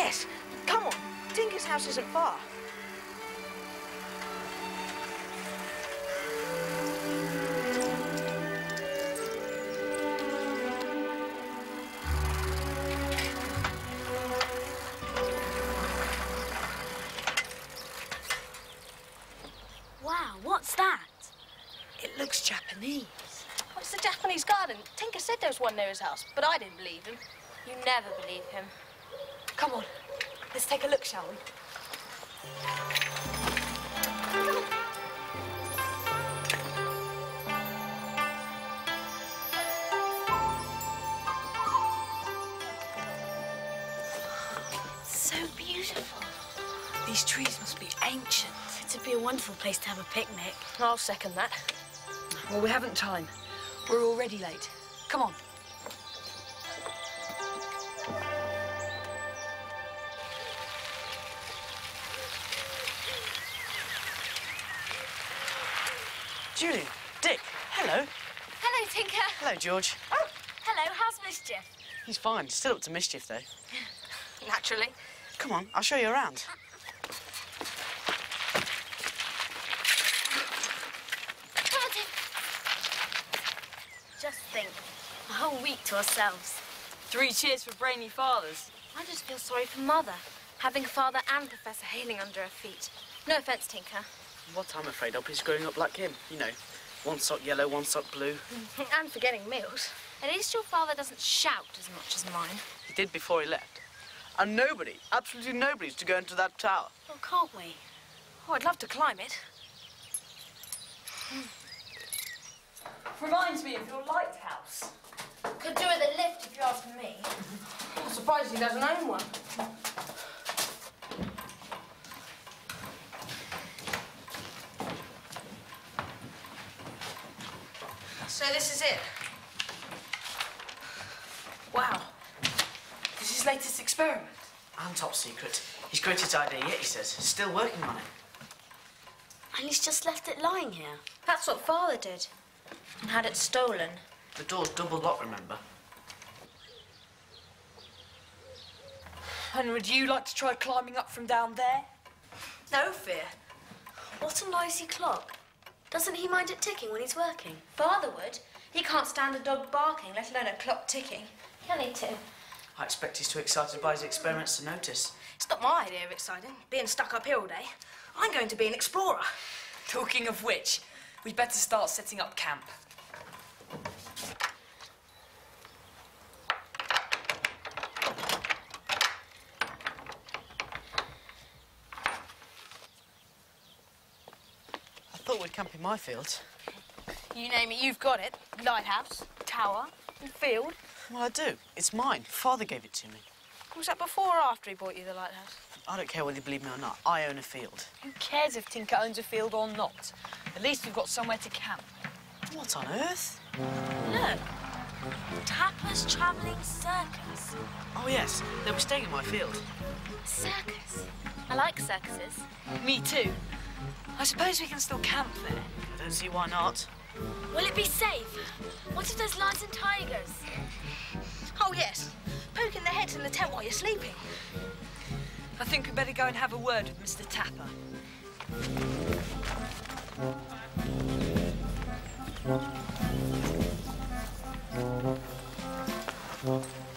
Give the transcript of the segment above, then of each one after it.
Yes. Come on. Tinker's house isn't far. Wow, what's that? It looks Japanese. Oh, it's the Japanese garden. Tinker said there was one near his house, but I didn't believe him. You never believe him. Come on. Let's take a look, shall we? So beautiful. These trees must be ancient. It'd be a wonderful place to have a picnic. I'll second that. Well, we haven't time. We're already late. Come on. Julian, Dick, hello. Hello, Tinker. Hello, George. Oh, hello. How's Mischief? He's fine. Still up to mischief, though. Naturally. Come on, I'll show you around. Come on, Tinker. Just think, a whole week to ourselves. 3 cheers for brainy fathers. I just feel sorry for Mother, having a father and Professor Hailing under her feet. No offence, Tinker. What I'm afraid of is growing up like him. You know, one sock yellow, one sock blue. And forgetting meals. At least your father doesn't shout as much as mine. He did before he left. And nobody, absolutely nobody's to go into that tower. Well, can't we? Oh, I'd love to climb it. Reminds me of your lighthouse. Could do with a lift if you ask me. I'm surprised he doesn't own one. So this is it. Wow. This is his latest experiment. And top secret. He's created his idea yet, he says. Still working on it. And he's just left it lying here. That's what Father did. And had it stolen. The door's double locked, remember? And would you like to try climbing up from down there? No fear. What a noisy clock. Doesn't he mind it ticking when he's working? Father would. He can't stand a dog barking, let alone a clock ticking. Can he, too? I expect he's too excited by his experiments to notice. It's not my idea of exciting, being stuck up here all day. I'm going to be an explorer. Talking of which, we'd better start setting up camp. I thought we'd camp in my field. You name it, you've got it. Lighthouse, tower, and field. Well, I do. It's mine. Father gave it to me. Was that before or after he bought you the lighthouse? I don't care whether you believe me or not. I own a field. Who cares if Tinker owns a field or not? At least we've got somewhere to camp. What on earth? Look. Tapper's travelling circus. Oh, yes. They'll be staying in my field. Circus? I like circuses. Me too. I suppose we can still camp there. I don't see why not. Will it be safe? What if there's lions and tigers? Oh, yes. Poking their heads in the tent while you're sleeping. I think we'd better go and have a word with Mr. Tapper.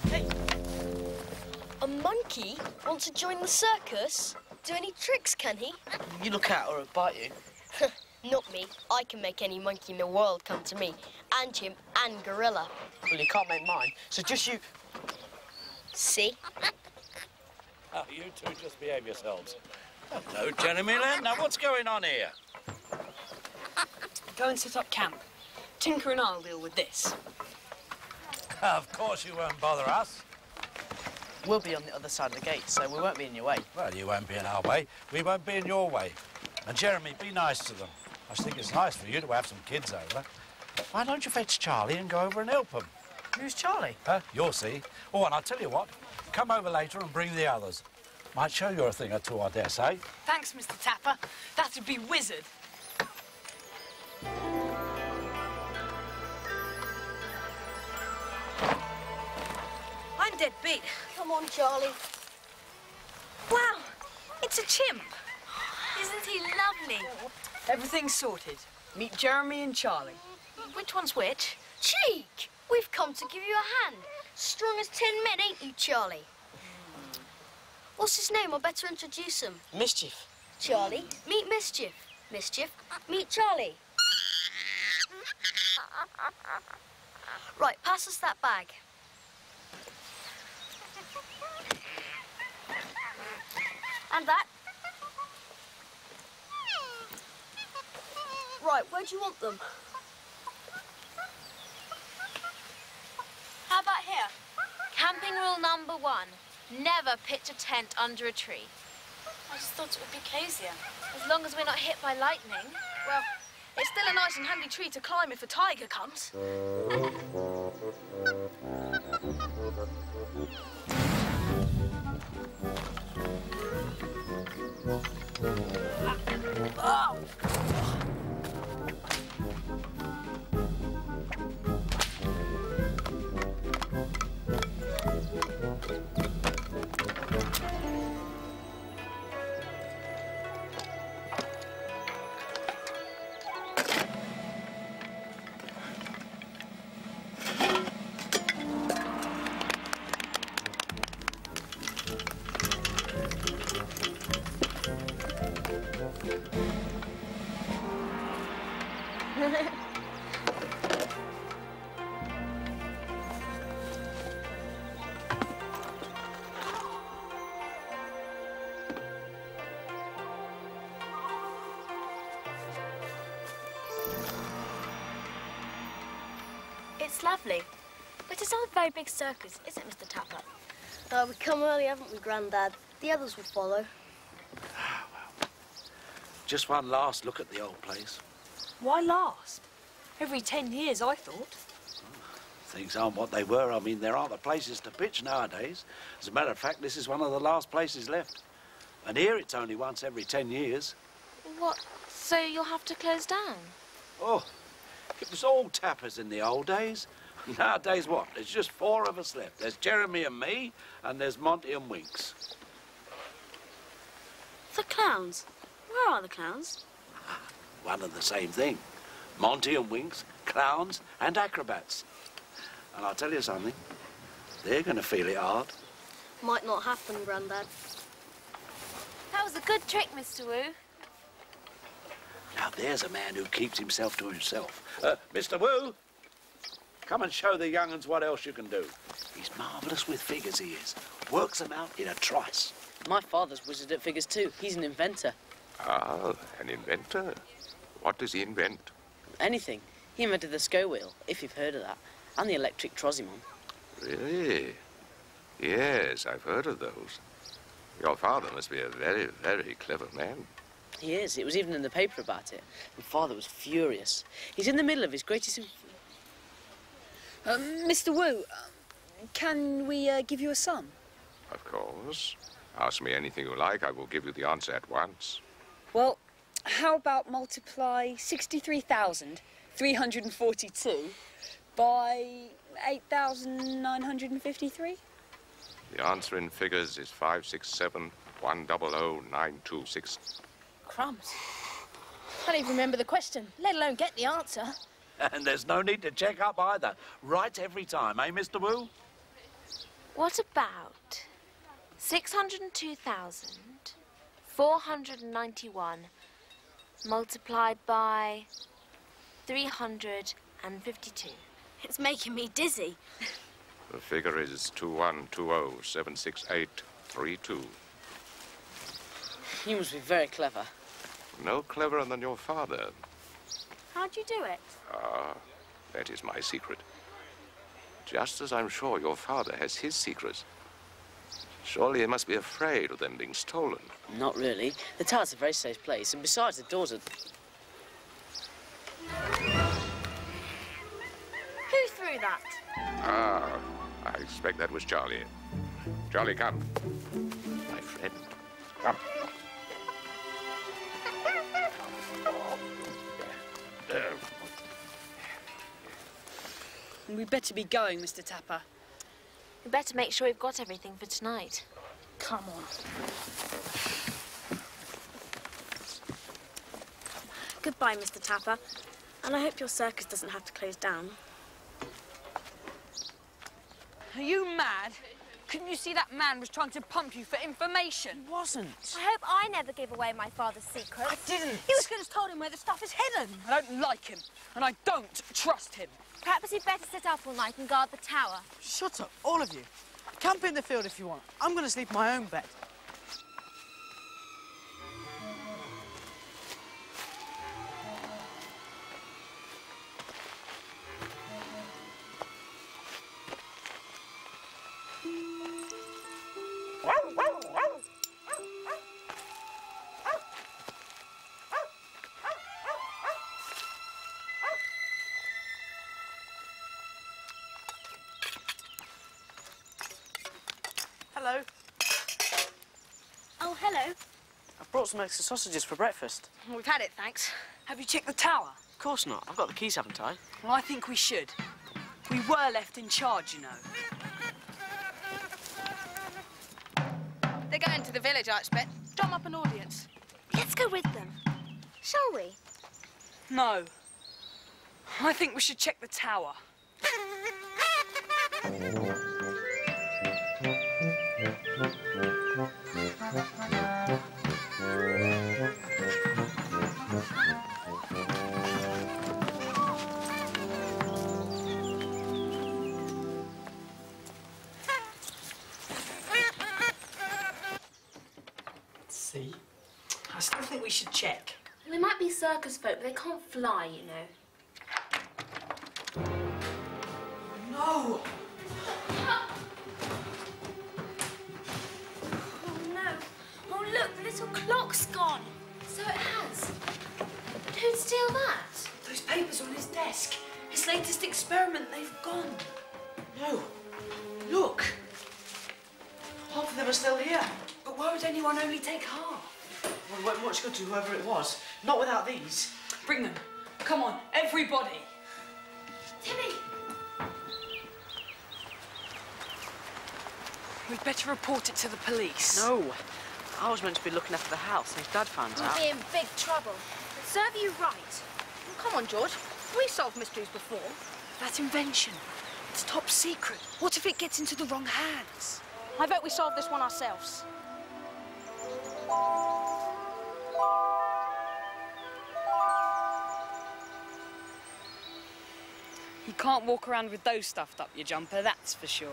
Hey. A monkey wants to join the circus? Do any tricks, can he? You look out or it'll bite you. Not me. I can make any monkey in the world come to me. And him and gorilla. Well, you can't make mine, so just you... See? Oh, you two just behave yourselves. Hello, Jenny Millen. Now, what's going on here? Go and set up camp. Tinker and I'll deal with this. Of course you won't bother us. We'll be on the other side of the gate, so we won't be in your way. Well, you won't be in our way. We won't be in your way. And, Jeremy, be nice to them. I think it's nice for you to have some kids over. Why don't you fetch Charlie and go over and help them? Who's Charlie? You'll see. Oh, and I'll tell you what. Come over later and bring the others. Might show you a thing or two, I dare say. Thanks, Mr. Tapper. That'd be wizard. I'm dead beat. Come on, Charlie. What's a chimp? Isn't he lovely? Everything's sorted. Meet Jeremy and Charlie. Which one's which? Cheek! We've come to give you a hand. Strong as 10 men, ain't you, Charlie? What's his name? I better introduce him. Mischief. Charlie, meet Mischief. Mischief, meet Charlie. Right, pass us that bag. And that. Right, where do you want them? How about here? Camping rule number 1. Never pitch a tent under a tree. I just thought it would be cozier. As long as we're not hit by lightning. Well, it's still a nice and handy tree to climb if a tiger comes. It's lovely. But it's not a very big circus, is it, Mr. Tapper? We've come early, haven't we, Grandad? The others will follow. Just one last look at the old place. Why last? Every 10 years, I thought. Things aren't what they were. I mean, there aren't the places to pitch nowadays. As a matter of fact, this is one of the last places left. And here it's only once every 10 years. What? So you'll have to close down? Oh, it was all tappers in the old days. Nowadays, what? There's just 4 of us left. There's Jeremy and me, and there's Monty and Winks. The clowns? Where are the clowns? One and the same thing. Monty and Winks, clowns and acrobats. And I'll tell you something, they're going to feel it hard. Might not happen, Grandad. That was a good trick, Mr. Wu. Now, there's a man who keeps himself to himself. Mr. Wu, come and show the young uns what else you can do. He's marvellous with figures, he is. Works them out in a trice. My father's wizard at figures too. He's an inventor. Ah, an inventor. What does he invent? Anything. He invented the SCO wheel, if you've heard of that, and the electric Trosimon. Really? Yes, I've heard of those. Your father must be a very, very clever man. He is. It was even in the paper about it. And Father was furious. He's in the middle of his greatest... Mr. Wu, can we give you a sum? Of course. Ask me anything you like, I will give you the answer at once. Well, how about multiply 63,342 by 8,953? The answer in figures is 567100926. Crumbs. I don't even remember the question, let alone get the answer. And there's no need to check up either. Right every time, eh, Mr. Wu? What about 602,491 multiplied by 352? It's making me dizzy. The figure is 212076832. You must be very clever. No cleverer than your father. How'd you do it? Ah, that is my secret. Just as I'm sure your father has his secrets. Surely he must be afraid of them being stolen. Not really. The tower's a very safe place, and besides, the doors are... Who threw that? Ah, I expect that was Charlie. Charlie, come. My friend, come. We'd better be going, Mr. Tapper. We better make sure we've got everything for tonight. Come on. Goodbye, Mr. Tapper. And I hope your circus doesn't have to close down. Are you mad? Couldn't you see that man was trying to pump you for information? He wasn't. I hope I never give away my father's secrets. I didn't. You could have told him where the stuff is hidden. I don't like him, and I don't trust him. Perhaps you'd better sit up all night and guard the tower. Shut up, all of you. Camp in the field if you want. I'm going to sleep in my own bed. Hello. Oh, hello. I've brought some extra sausages for breakfast. We've had it, thanks. Have you checked the tower? Of course not. I've got the keys, haven't I? Well, I think we should. We were left in charge, you know. They're going to the village, I expect. Drum up an audience. Let's go with them. Shall we? No. I think we should check the tower. See? I still think we should check. They might be circus folk, but they can't fly, you know. No! Oh, no. Oh, look, the little clock's gone. So it has. But who'd steal that? Those papers on his desk. His latest experiment, they've gone. No. Look. Half of them are still here. But why would anyone only take half? Well, it won't much good to whoever it was. Not without these. Bring them. Come on, everybody. Timmy! We'd better report it to the police. No. I was meant to be looking after the house, and his dad found We'll out. be in big trouble. It'd serve you right. Well, come on, George. We've solved mysteries before. That invention, it's top secret. What if it gets into the wrong hands? I vote we solve this one ourselves. You can't walk around with those stuffed up your jumper, that's for sure.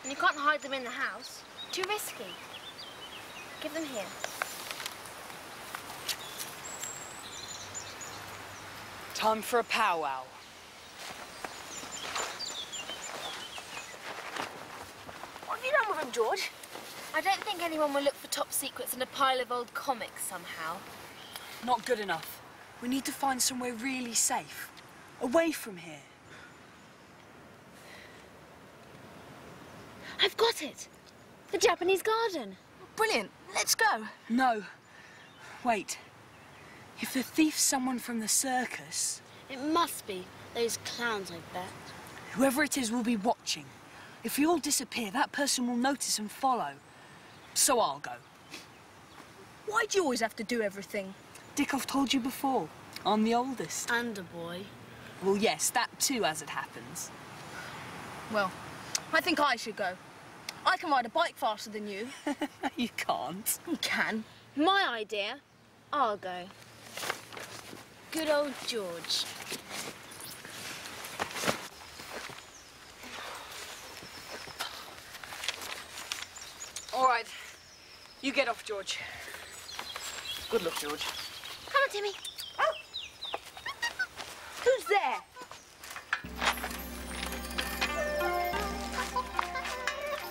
And you can't hide them in the house. Too risky. Give them here. Time for a powwow. What have you done with them, George? I don't think anyone will look for top secrets in a pile of old comics somehow. Not good enough. We need to find somewhere really safe. Away from here. I've got it. The Japanese garden. Brilliant. Let's go. No. Wait. If the thief's someone from the circus, It must be those clowns, I bet. whoever it is will be watching. If we all disappear, that person will notice and follow. So I'll go. Why do you always have to do everything? Dick, I've told you before. I'm the oldest. And a boy. Well, yes, that too, as it happens. Well, I think I should go. I can ride a bike faster than you. You can't. You can. My idea. I'll go. Good old George. All right. You get off, George. Good luck, George. Come on, Timmy. Who's there?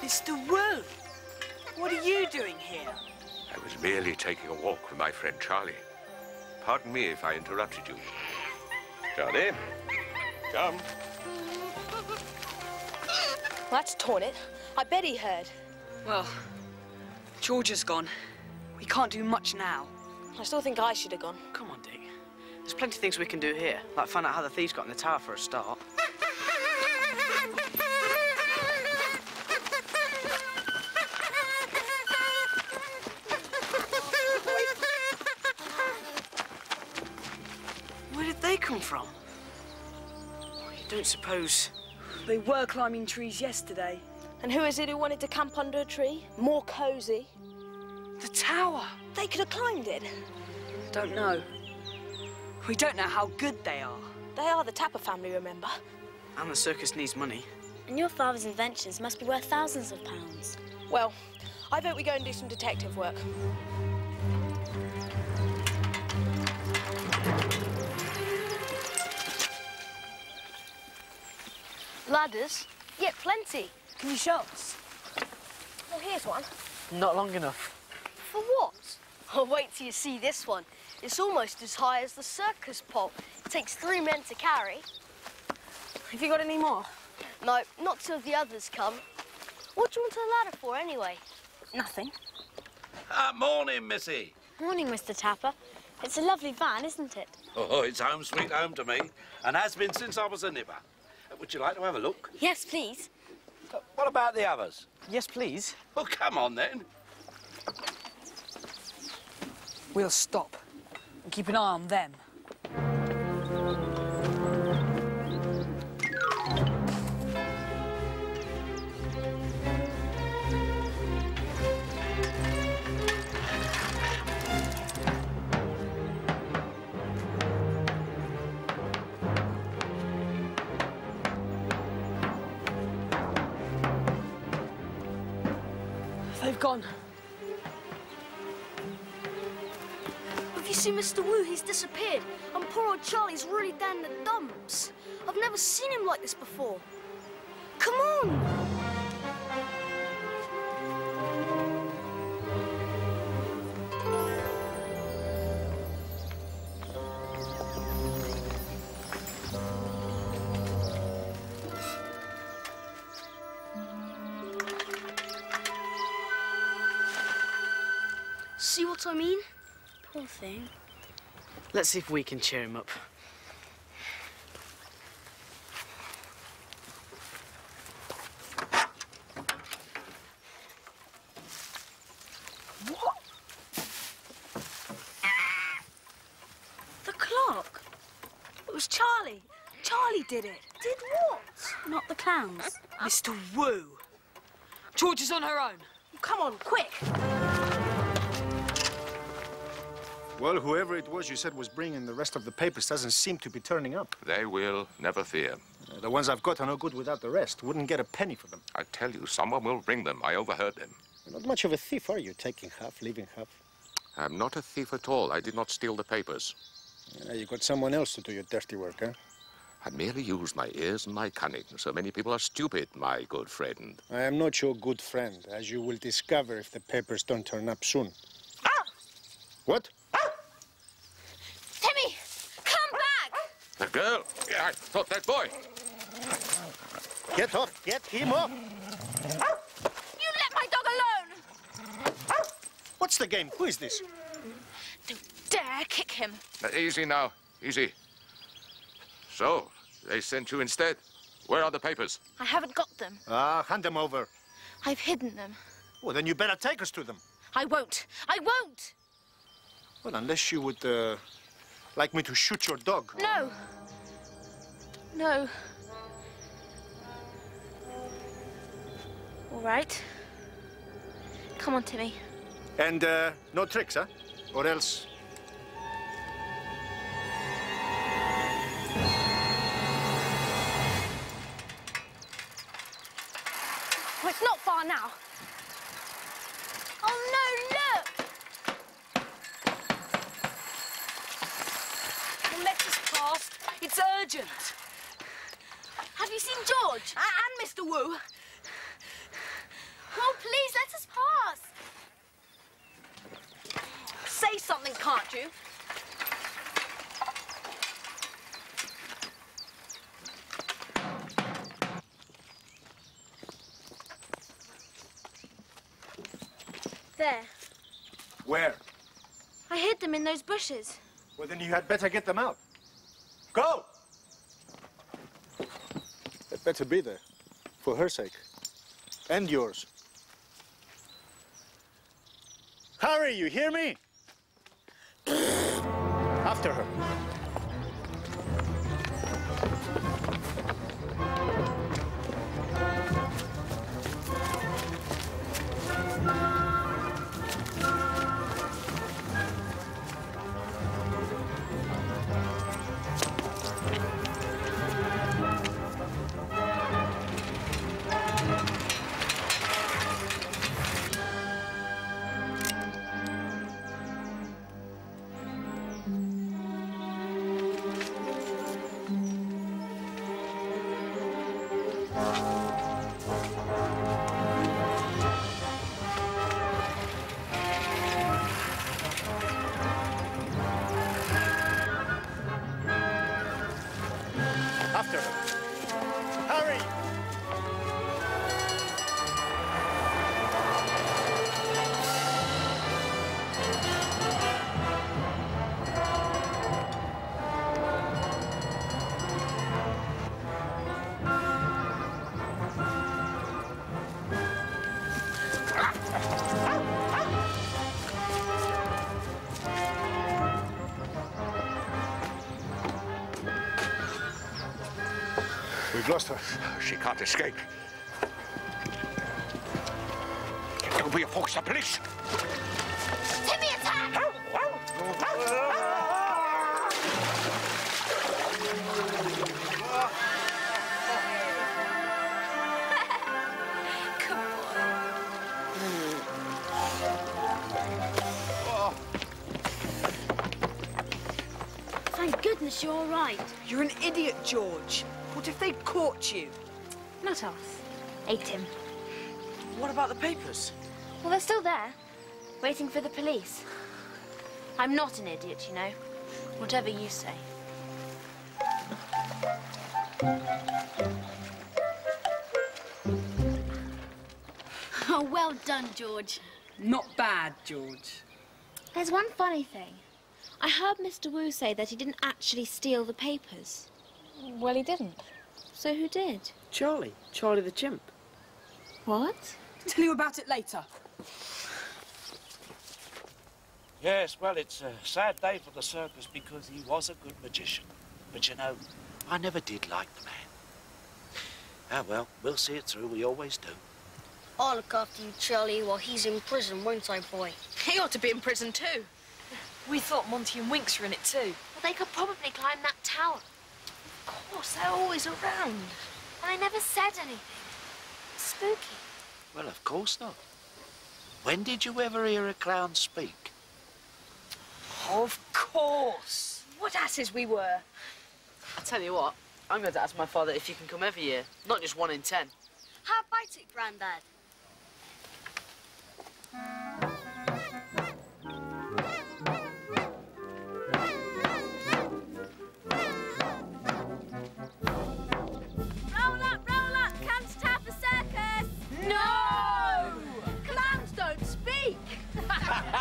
Mr. Wu, what are you doing here? I was merely taking a walk with my friend Charlie. Pardon me if I interrupted you. Charlie, come. That's torn it. I bet he heard. Well, George has gone. We can't do much now. I still think I should have gone. Come on, Dick. There's plenty of things we can do here, like find out how the thieves got in the tower for a start. come from? You don't suppose... They were climbing trees yesterday. And who is it who wanted to camp under a tree? More cosy. The tower. They could have climbed it. Don't know. We don't know how good they are. They are the Tapper family, remember? And the circus needs money. And your father's inventions must be worth thousands of pounds. Well, I vote we go and do some detective work. Ladders? Yeah, plenty. Can you show us? Well, here's one. Not long enough. For what? Oh, wait till you see this one. It's almost as high as the circus pole. It takes 3 men to carry. Have you got any more? No, not till the others come. What do you want a ladder for, anyway? Nothing. Morning, Missy. Morning, Mr. Tapper. It's a lovely van, isn't it? Oh, it's home sweet home to me, and has been since I was a nipper. Would you like to have a look? Yes, please. What about the others? Yes, please. Well, come on, then. We'll stop and keep an eye on them. They've gone. Have you seen Mr. Wu? He's disappeared. And poor old Charlie's really down in the dumps. I've never seen him like this before. Come on! See what I mean? Poor thing. Let's see if we can cheer him up. What? The clock. It was Charlie. Charlie did it. Did what? Not the clowns. Mr. Wu. George is on her own. Come on, quick. Well, whoever it was you said was bringing the rest of the papers doesn't seem to be turning up. They will, never fear. The ones I've got are no good without the rest. Wouldn't get a penny for them. I tell you, someone will bring them. I overheard them. You're not much of a thief, are you? Taking half, leaving half. I'm not a thief at all. I did not steal the papers. You got someone else to do your dirty work, huh? I merely used my ears and my cunning. So many people are stupid, my good friend. I am not your good friend, as you will discover if the papers don't turn up soon. Ah! What? Timmy, come back! The girl! Yeah, I thought that boy. Get off! Get him off! You let my dog alone! What's the game? Who is this? Don't dare kick him. Easy now. Easy. So, they sent you instead? Where are the papers? I haven't got them. Hand them over. I've hidden them. Well, then you better take us to them. I won't. I won't! Well, unless you would, like me to shoot your dog. No. No. All right. Come on, Timmy. And, no tricks, huh? Or else... Well, it's not far now. Oh, no, look! Well, let us past. It's urgent. Have you seen George? And Mr. Wu. Oh, please, let us pass. Say something, can't you? There. Where? I hid them in those bushes. Well, then you had better get them out. Go! They'd better be there. For her sake. And yours. Hurry, you hear me? After her. After him. Hurry! We've lost her. She can't escape. Don't be a fox, the police! Timmy, attack! Good boy. Thank goodness you're all right. You're an idiot, George. What if they'd caught you? Not us. Ate him. What about the papers? Well, they're still there, waiting for the police. I'm not an idiot, you know. Whatever you say. Oh, well done, George. Not bad, George. There's one funny thing. I heard Mr. Wu say that he didn't actually steal the papers. Well, he didn't. So who did? Charlie. Charlie the chimp. What? Tell you about it later. Yes, well, it's a sad day for the circus because he was a good magician. But, you know, I never did like the man. Ah, well, we'll see it through. We always do. I'll look after you, Charlie, while he's in prison, won't I, boy? He ought to be in prison too. We thought Monty and Winks were in it too. Well, they could probably climb that tower. Of course, they're always around. And they never said anything. Spooky. Well, of course not. When did you ever hear a clown speak? Of course. What asses we were. I tell you what, I'm going to ask my father if you can come every year, not just 1 in 10. How about it, Grandad? Roll up, come to town for circus! No! Clowns don't speak. Ha ha ha!